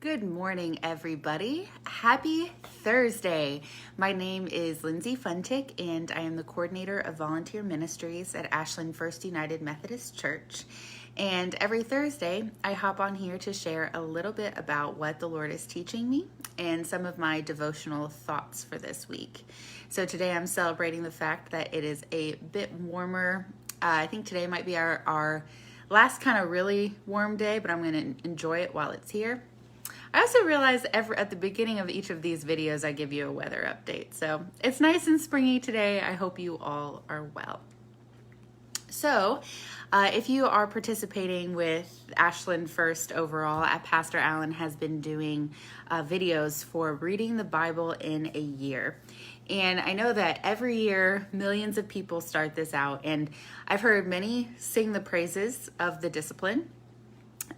Good morning, everybody. Happy Thursday. My name is Lindsey Funtik, and I am the coordinator of volunteer ministries at Ashland First United Methodist Church. And every Thursday, I hop on here to share a little bit about what the Lord is teaching me and some of my devotional thoughts for this week. So today I'm celebrating the fact that it is a bit warmer. I think today might be our last kind of really warm day, but I'm going to enjoy it while it's here. I also realize at the beginning of each of these videos, I give you a weather update. So it's nice and springy today. I hope you all are well. So if you are participating with Ashland First overall, Pastor Allen has been doing videos for reading the Bible in a year. And I know that every year, millions of people start this out. And I've heard many sing the praises of the discipline.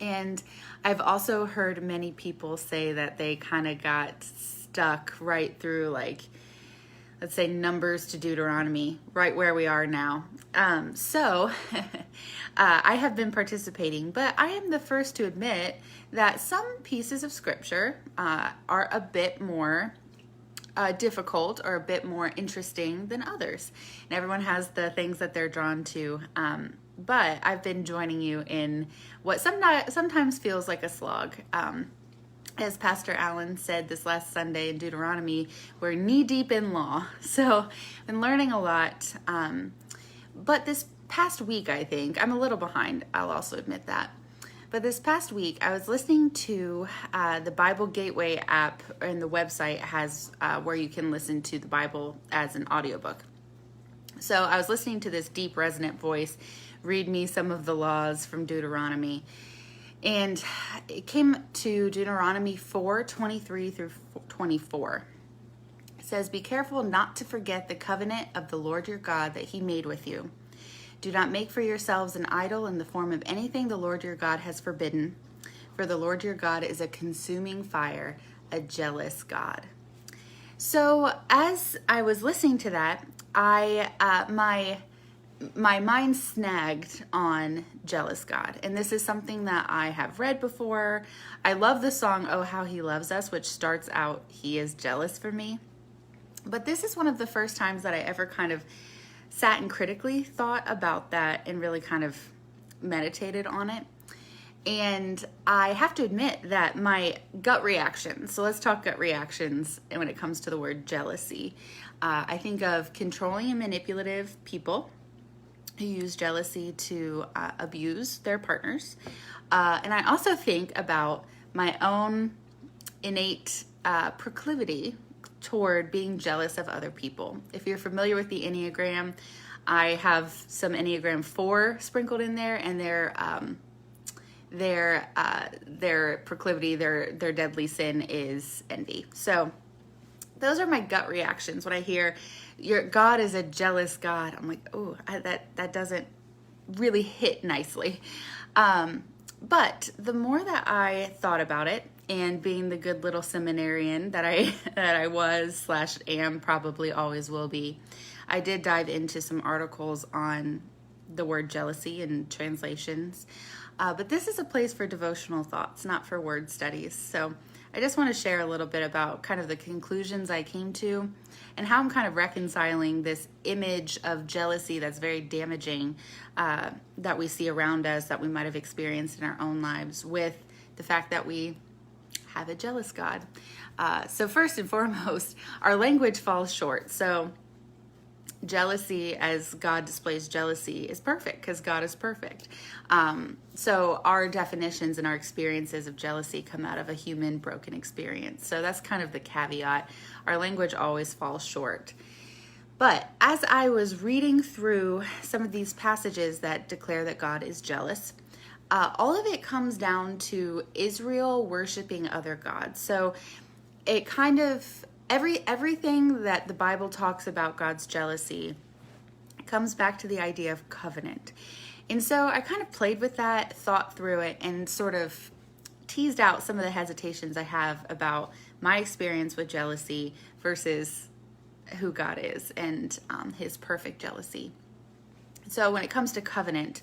And I've also heard many people say that they kind of got stuck right through, like, let's say Numbers to Deuteronomy, right where we are now. So I have been participating, but I am the first to admit that some pieces of scripture are a bit more difficult or a bit more interesting than others. And everyone has the things that they're drawn to. But I've been joining you in what sometimes feels like a slog. As Pastor Allen said this last Sunday in Deuteronomy, we're knee deep in law. So I've been learning a lot. But this past week, I think, I'm a little behind. I'll also admit that. But this past week, I was listening to the Bible Gateway app, and the website has where you can listen to the Bible as an audiobook. So I was listening to this deep, resonant voice read me some of the laws from Deuteronomy. And it came to Deuteronomy 4:23 through 24. It says, "Be careful not to forget the covenant of the Lord your God that he made with you. Do not make for yourselves an idol in the form of anything the Lord your God has forbidden. For the Lord your God is a consuming fire, a jealous God." So as I was listening to that, my mind snagged on jealous God. And this is something that I have read before. I love the song, "Oh, How He Loves Us," which starts out, "He is jealous for me." But this is one of the first times that I ever kind of sat and critically thought about that and really kind of meditated on it. And I have to admit that my gut reaction, so let's talk gut reactions when it comes to the word jealousy. I think of controlling and manipulative people who use jealousy to abuse their partners. And I also think about my own innate proclivity toward being jealous of other people. If you're familiar with the Enneagram, I have some Enneagram 4 sprinkled in there, and their proclivity, their deadly sin is envy. So those are my gut reactions when I hear your God is a jealous God. I'm like, oh, that doesn't really hit nicely. But the more that I thought about it, and being the good little seminarian that I was / am, probably always will be, I did dive into some articles on the word jealousy and translations. But this is a place for devotional thoughts, not for word studies. So I just want to share a little bit about kind of the conclusions I came to and how I'm kind of reconciling this image of jealousy that's very damaging that we see around us, that we might have experienced in our own lives, with the fact that we have a jealous God. So first and foremost, our language falls short. So jealousy, as God displays jealousy, is perfect because God is perfect. So our definitions and our experiences of jealousy come out of a human broken experience. So that's kind of the caveat. Our language always falls short. But as I was reading through some of these passages that declare that God is jealous, all of it comes down to Israel worshiping other gods. So it kind of everything that the Bible talks about God's jealousy comes back to the idea of covenant. And so I kind of played with that, thought through it, and sort of teased out some of the hesitations I have about my experience with jealousy versus who God is and his perfect jealousy. So when it comes to covenant,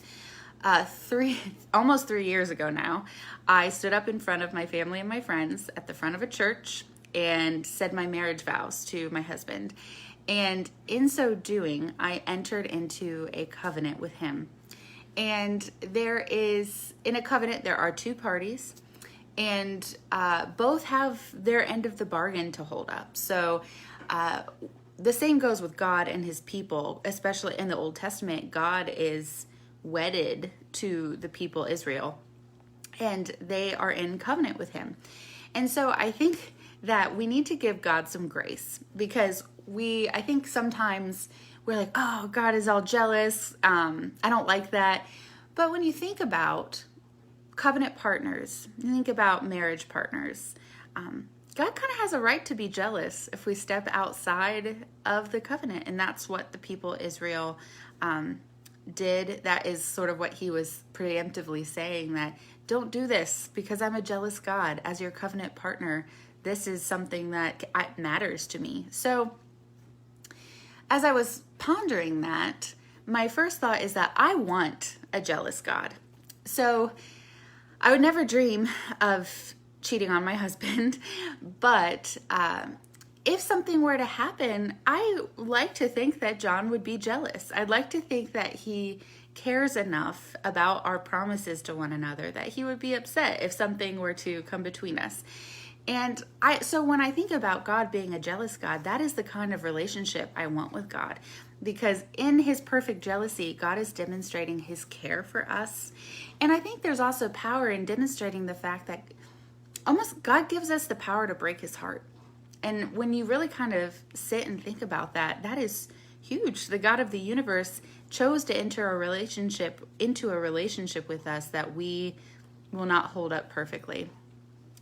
almost 3 years ago now, I stood up in front of my family and my friends at the front of a church and said my marriage vows to my husband. And in so doing, I entered into a covenant with him. And in a covenant, there are two parties, and both have their end of the bargain to hold up. So the same goes with God and his people, especially in the Old Testament. God is wedded to the people Israel, and they are in covenant with him. And so I think that we need to give God some grace, because I think sometimes we're like, oh, God is all jealous. I don't like that. But when you think about covenant partners, you think about marriage partners, God kind of has a right to be jealous if we step outside of the covenant. And that's what the people Israel did. That is sort of what he was preemptively saying, that don't do this because I'm a jealous God. As your covenant partner, this is something that matters to me. So as I was pondering that, my first thought is that I want a jealous God. So I would never dream of cheating on my husband, but if something were to happen, I like to think that John would be jealous. I'd like to think that he cares enough about our promises to one another that he would be upset if something were to come between us. And so when I think about God being a jealous God, that is the kind of relationship I want with God. Because in his perfect jealousy, God is demonstrating his care for us. And I think there's also power in demonstrating the fact that almost God gives us the power to break his heart. And when you really kind of sit and think about that, that is huge. The God of the universe chose to enter into a relationship with us that we will not hold up perfectly.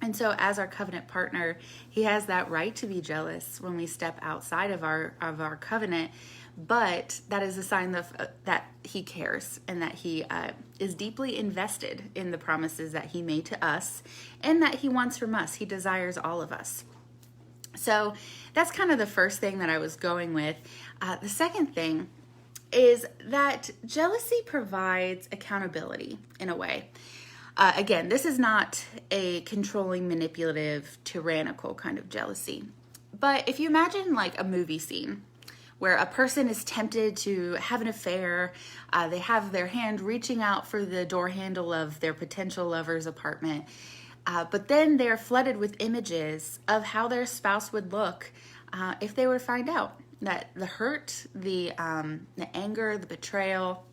And so as our covenant partner, he has that right to be jealous when we step outside of our covenant. But that is a sign that he cares, and that he is deeply invested in the promises that he made to us and that he wants from us. He desires all of us. So that's kind of the first thing that I was going with. The second thing is that jealousy provides accountability in a way. Again, this is not a controlling, manipulative, tyrannical kind of jealousy. But if you imagine like a movie scene where a person is tempted to have an affair, they have their hand reaching out for the door handle of their potential lover's apartment, but then they're flooded with images of how their spouse would look if they were to find out. That the hurt, the anger, the betrayal,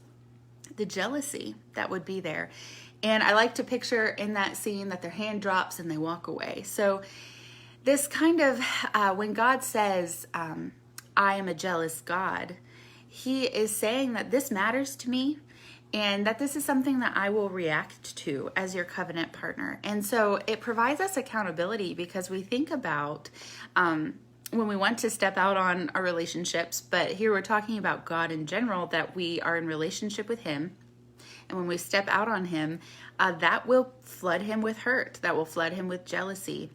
the jealousy that would be there. And I like to picture in that scene that their hand drops and they walk away. So this kind of, when God says, I am a jealous God, he is saying that this matters to me and that this is something that I will react to as your covenant partner. And so it provides us accountability, because we think about when we want to step out on our relationships, but here we're talking about God in general, that we are in relationship with him. And when we step out on him, that will flood him with hurt. That will flood him with jealousy.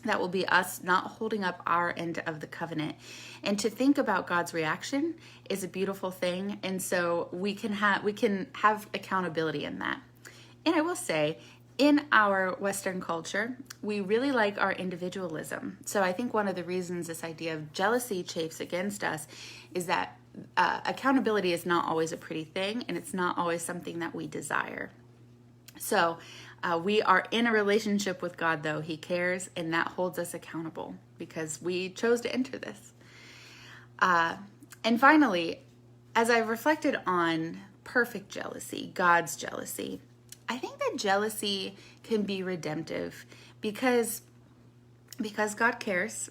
That will be us not holding up our end of the covenant. And to think about God's reaction is a beautiful thing. And so we can have accountability in that. And I will say, in our Western culture, we really like our individualism. So I think one of the reasons this idea of jealousy chafes against us is that accountability is not always a pretty thing, and it's not always something that we desire. So we are in a relationship with God, though. He cares, and that holds us accountable because we chose to enter this. And finally, as I reflected on perfect jealousy, God's jealousy, I think that jealousy can be redemptive because God cares,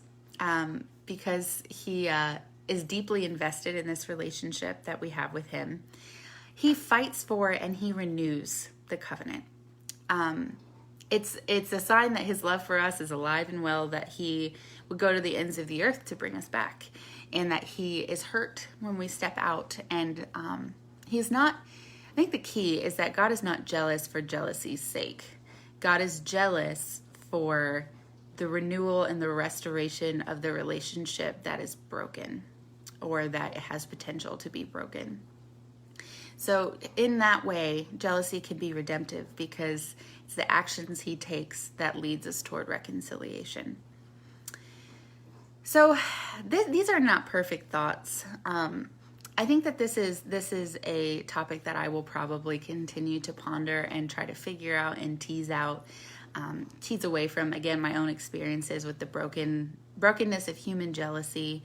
because he is deeply invested in this relationship that we have with him. He fights for and he renews the covenant. It's a sign that his love for us is alive and well, that he would go to the ends of the earth to bring us back, and that he is hurt when we step out. And he's not, I think the key is that God is not jealous for jealousy's sake. God is jealous for the renewal and the restoration of the relationship that is broken, or that it has potential to be broken. So in that way, jealousy can be redemptive because it's the actions he takes that leads us toward reconciliation. So these are not perfect thoughts. I think that this is a topic that I will probably continue to ponder and try to figure out and tease away from, again, my own experiences with the brokenness of human jealousy.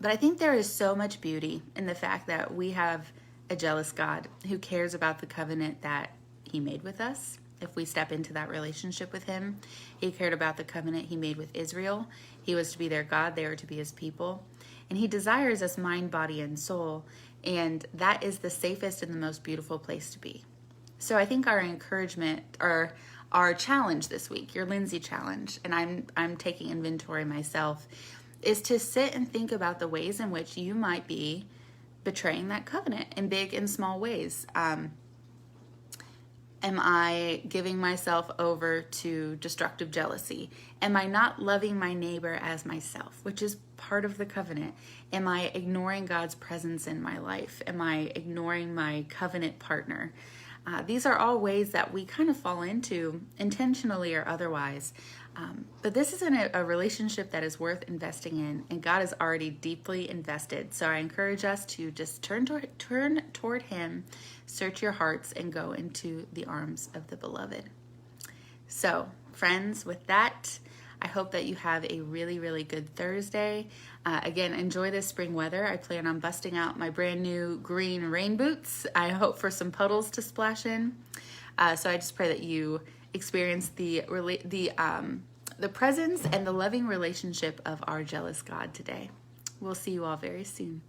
But I think there is so much beauty in the fact that we have a jealous God who cares about the covenant that he made with us. If we step into that relationship with him, he cared about the covenant he made with Israel. He was to be their God, they were to be his people. And he desires us mind, body, and soul. And that is the safest and the most beautiful place to be. So I think our encouragement, or our challenge this week, your Lindsey challenge, and I'm taking inventory myself, is to sit and think about the ways in which you might be betraying that covenant in big and small ways. Am I giving myself over to destructive jealousy? Am I not loving my neighbor as myself, which is part of the covenant? Am I ignoring God's presence in my life? Am I ignoring my covenant partner? These are all ways that we kind of fall into, intentionally or otherwise. But this isn't a relationship that is worth investing in, and God is already deeply invested. So I encourage us to just turn toward him, search your hearts, and go into the arms of the beloved. So, friends, with that, I hope that you have a really, really good Thursday. Again, enjoy this spring weather. I plan on busting out my brand new green rain boots. I hope for some puddles to splash in. So I just pray that you experience the presence and the loving relationship of our jealous God today. We'll see you all very soon.